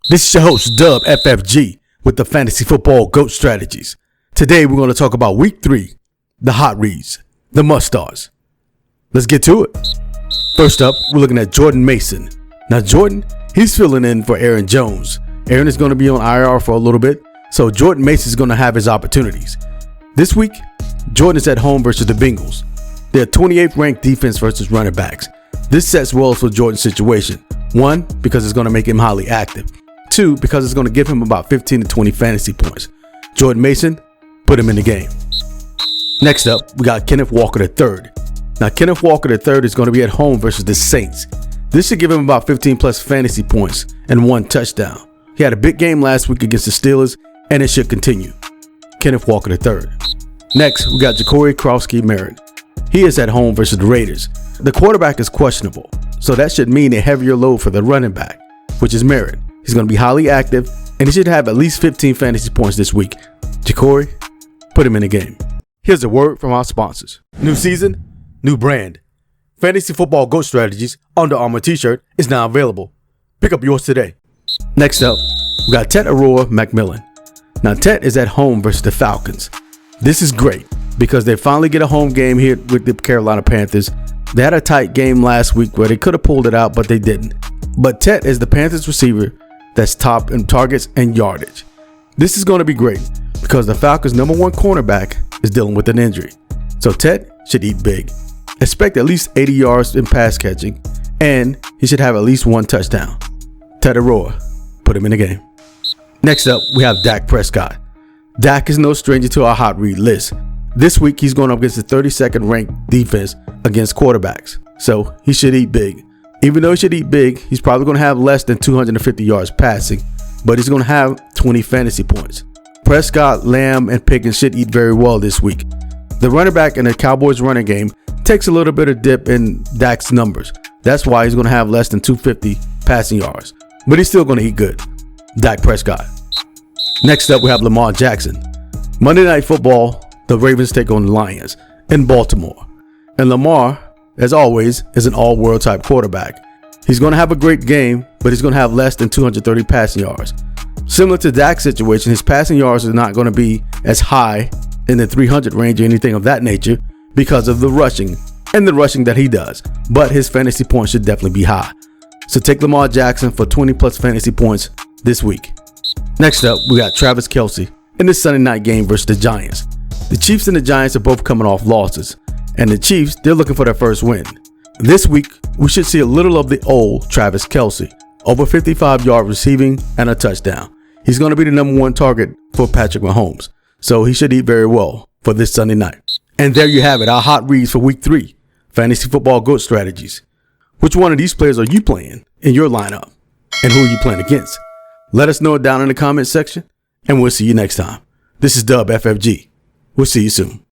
This is your host, Dub FFG, with the Fantasy Football GOAT Strategies. Today, we're going to talk about Week 3, the hot reads, the must-starts. Let's get to it. First up, we're looking at Jordan Mason. Now, Jordan, he's filling in for Aaron Jones. Aaron is going to be on IR for a little bit, so Jordan Mason is going to have his opportunities. This week, Jordan is at home versus the Bengals. They're 28th ranked defense versus running backs. This sets well for Jordan's situation. One, because it's going to make him highly active. Two, because it's going to give him about 15 to 20 fantasy points. Jordan Mason, put him in the game. Next up, we got Kenneth Walker III. Now, Kenneth Walker III is going to be at home versus the Saints. This should give him about 15 plus fantasy points and 1 touchdown. He had a big game last week against the Steelers, and it should continue. Kenneth Walker III. Next, we got Jacory Krosky-Merritt. He is at home versus the Raiders. The quarterback is questionable, so that should mean a heavier load for the running back, which is Merritt. He's going to be highly active, and he should have at least 15 fantasy points this week. Jacory, put him in the game. Here's a word from our sponsors. New season, new brand. Fantasy Football GOAT Strategies Under Armour t-shirt is now available. Pick up yours today. Next up, we got Tetairoa McMillan. Now, Tet is at home versus the Falcons. This is great because they finally get a home game here with the Carolina Panthers. They had a tight game last week where they could have pulled it out, but they didn't. But Tet is the Panthers receiver that's top in targets and yardage. This is going to be great because the Falcons' number 1 cornerback is dealing with an injury. So Tet should eat big. Expect at least 80 yards in pass catching, and he should have at least 1 touchdown. Tetairoa, put him in the game. Next up, we have Dak Prescott. Dak is no stranger to our hot read list. This week, he's going up against the 32nd ranked defense against quarterbacks. So he should eat big. Even though he should eat big, he's probably going to have less than 250 yards passing, but he's going to have 20 fantasy points. Prescott, Lamb, and Pickens should eat very well this week. The running back in the Cowboys running game takes a little bit of dip in Dak's numbers. That's why he's going to have less than 250 passing yards, but he's still going to eat good. Dak Prescott. Next up, we have Lamar Jackson. Monday Night Football, the Ravens take on the Lions in Baltimore. And Lamar, as always, is an all-world type quarterback. He's going to have a great game, but he's going to have less than 230 passing yards. Similar to Dak's situation, his passing yards are not going to be as high in the 300 range or anything of that nature because of the rushing and the rushing that he does. But his fantasy points should definitely be high. So take Lamar Jackson for 20 plus fantasy points this week. Next up, we got Travis Kelce in the Sunday night game versus the Giants. The Chiefs and the Giants are both coming off losses, and the Chiefs, they're looking for their first win. This week, we should see a little of the old Travis Kelce, over 55-yard receiving and a touchdown. He's going to be the number 1 target for Patrick Mahomes, so he should eat very well for this Sunday night. And there you have it, our hot reads for Week 3, Fantasy Football GOAT Strategies. Which one of these players are you playing in your lineup, and who are you playing against? Let us know it down in the comment section, and we'll see you next time. This is Dub FFG. We'll see you soon.